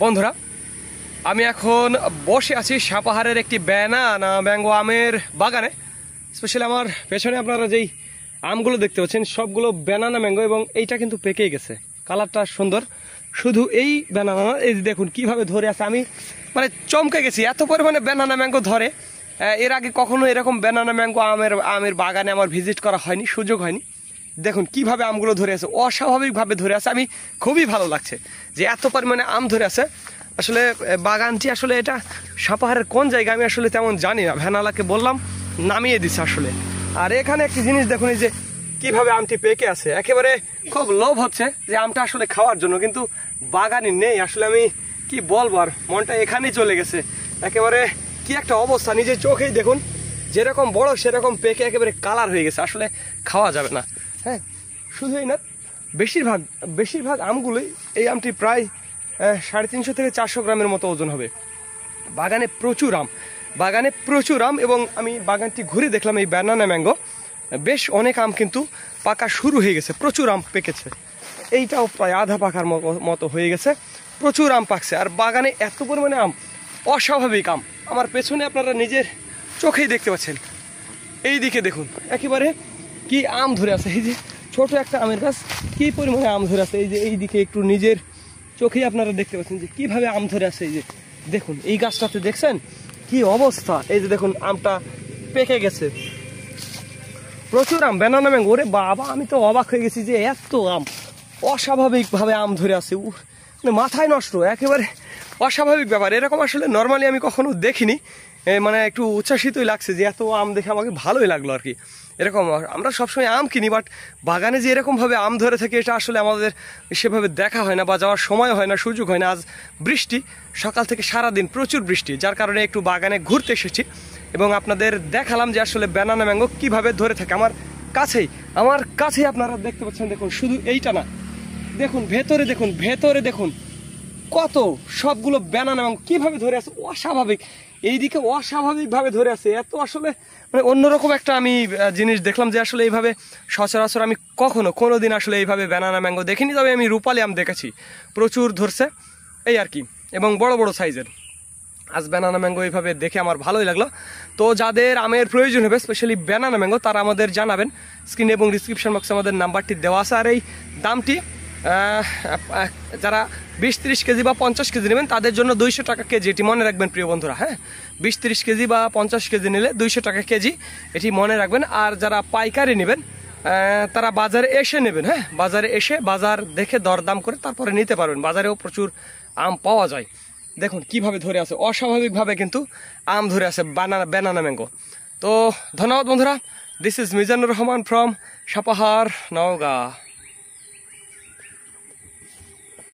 বন্ধুরা, আমি এখন বসে আছি সাপাহারের একটি ব্যানানা ম্যাঙ্গো আমের বাগানে। স্পেশালি আমার পেছনে আপনারা যেই আমগুলো দেখতে পাচ্ছেন সবগুলো ব্যানানা ম্যাঙ্গো, এবং এইটা কিন্তু পেকেই গেছে, কালারটা সুন্দর। শুধু এই ব্যানানা, এই দেখুন কিভাবে ধরে আছে, আমি মানে চমকে গেছি, এত পরিমাণে ব্যানানা ম্যাঙ্গো ধরে। এর আগে কখনো এরকম ব্যানানা ম্যাঙ্গো আমের বাগানে আমার ভিজিট করা হয়নি, সুযোগ হয়নি। দেখুন কিভাবে আমগুলো ধরে আছে, অস্বাভাবিকভাবে ধরে আছে। আমি খুবই ভালো লাগছে যে এত পরিমাণে আম ধরে আছে। আসলে বাগানটি আসলে এটা সাপাহারের কোন জায়গায় আমি আসলে তেমন জানি না, ভ্যানালাকে বললাম নামিয়ে দিছে আসলে। আর এখানে একটি জিনিস দেখুন, এই যে কিভাবে আমটি পেকে আছে, একেবারে খুব লোভ হচ্ছে যে আমটা আসলে খাওয়ার জন্য, কিন্তু বাগানে নেই। আসলে আমি কি বলবো, আর মনটা এখানেই চলে গেছে। একেবারে কি একটা অবস্থা, নিজের চোখেই দেখুন, যেরকম বড় সেরকম পেকে একেবারে কালার হয়ে গেছে, আসলে খাওয়া যাবে না। হ্যাঁ, শুধুই না, বেশিরভাগ আমগুলোই, এই আমটি প্রায় 350 থেকে 400 গ্রামের মতো ওজন হবে। বাগানে প্রচুর আম, এবং আমি বাগানটি ঘুরে দেখলাম এই ব্যানানা ম্যাঙ্গো বেশ অনেক আম কিন্তু পাকা শুরু হয়ে গেছে, প্রচুর আম পেকেছে। এইটাও প্রায় আধা পাকার মতো হয়ে গেছে, প্রচুর আম পাকছে। আর বাগানে এত পরিমাণে আম, অস্বাভাবিক আম, আমার পেছনে আপনারা নিজের চোখেই দেখতে পাচ্ছেন। এই দিকে দেখুন একেবারে কি আম ধরে আছে, এই যে ছোট একটা আমের গাছ, কি পরিমাণে আম ধরে আছে। এই যে এই দিকে একটু নিজের চোখেই আপনারা দেখতে পাচ্ছেন যে কিভাবে আম ধরে আছে। এই যে দেখুন এই গাছটাতে দেখছেন কি অবস্থা, এই যে দেখুন আমটা পেকে গেছে, প্রচুর আম, ব্যানানা ম্যাঙ্গো। ওরে বাবা, আমি তো অবাক হয়ে গেছি যে এত আম, অস্বাভাবিকভাবে আম ধরে আছে, মানে মাথায় নষ্ট, একেবারে অস্বাভাবিক ব্যাপার। এরকম আসলে নর্মালি আমি কখনো দেখিনি, মানে একটু উচ্ছ্বাসিতই লাগছে যে এত আম দেখে আমাকে ভালোই লাগলো আর কি। এরকম আমরা সবসময় আম কিনি, বাট বাগানে যে এরকমভাবে আম ধরে থাকে এটা আসলে আমাদের সেভাবে দেখা হয় না, বা যাওয়ার সময় হয় না, সুযোগ হয় না। আজ বৃষ্টি, সকাল থেকে সারাদিন প্রচুর বৃষ্টি, যার কারণে একটু বাগানে ঘুরতে এসেছি এবং আপনাদের দেখালাম যে আসলে ব্যানানা ম্যাঙ্গো কীভাবে ধরে থাকে। আমার কাছেই আপনারা দেখতে পাচ্ছেন, দেখুন শুধু এইটা না, দেখুন ভেতরে দেখুন কত সবগুলো ব্যানানা ম্যাঙ্গো কীভাবে ধরে আছে, অস্বাভাবিক। এইদিকে অস্বাভাবিকভাবে ধরে আছে, এত আসলে মানে অন্যরকম একটা আমি জিনিস দেখলাম যে আসলে এইভাবে সচরাচর আমি কোনোদিন আসলে এইভাবে ব্যানানা ম্যাঙ্গো দেখিনি। তবে আমি রূপালি আম দেখেছি, প্রচুর ধরছে এই আর কি, এবং বড় সাইজের। আজ ব্যানানা ম্যাঙ্গো এইভাবে দেখে আমার ভালোই লাগলো। তো যাদের আমের প্রয়োজন হবে, স্পেশালি ব্যানানা ম্যাঙ্গো, তারা আমাদের জানাবেন। স্ক্রিনে এবং ডিসক্রিপশন বক্সে আমাদের নাম্বারটি দেওয়া আছে। আর এই দামটি যারা 20-30 কেজি বা 50 কেজি নেবেন তাদের জন্য 200 টাকা কেজি, এটি মনে রাখবেন প্রিয় বন্ধুরা। হ্যাঁ, 20-30 কেজি বা 50 কেজি নিলে 200 টাকা কেজি, এটি মনে রাখবেন। আর যারা পাইকারি নেবেন তারা বাজারে এসে নেবেন। হ্যাঁ, বাজারে এসে বাজার দেখে দরদাম করে তারপরে নিতে পারবেন। বাজারেও প্রচুর আম পাওয়া যায়। দেখুন কিভাবে ধরে আছে, অস্বাভাবিকভাবে কিন্তু আম ধরে আছে ব্যানানা ম্যাঙ্গো। তো ধন্যবাদ বন্ধুরা, this is Mizanur Rahman from Sapahar, Naogaon.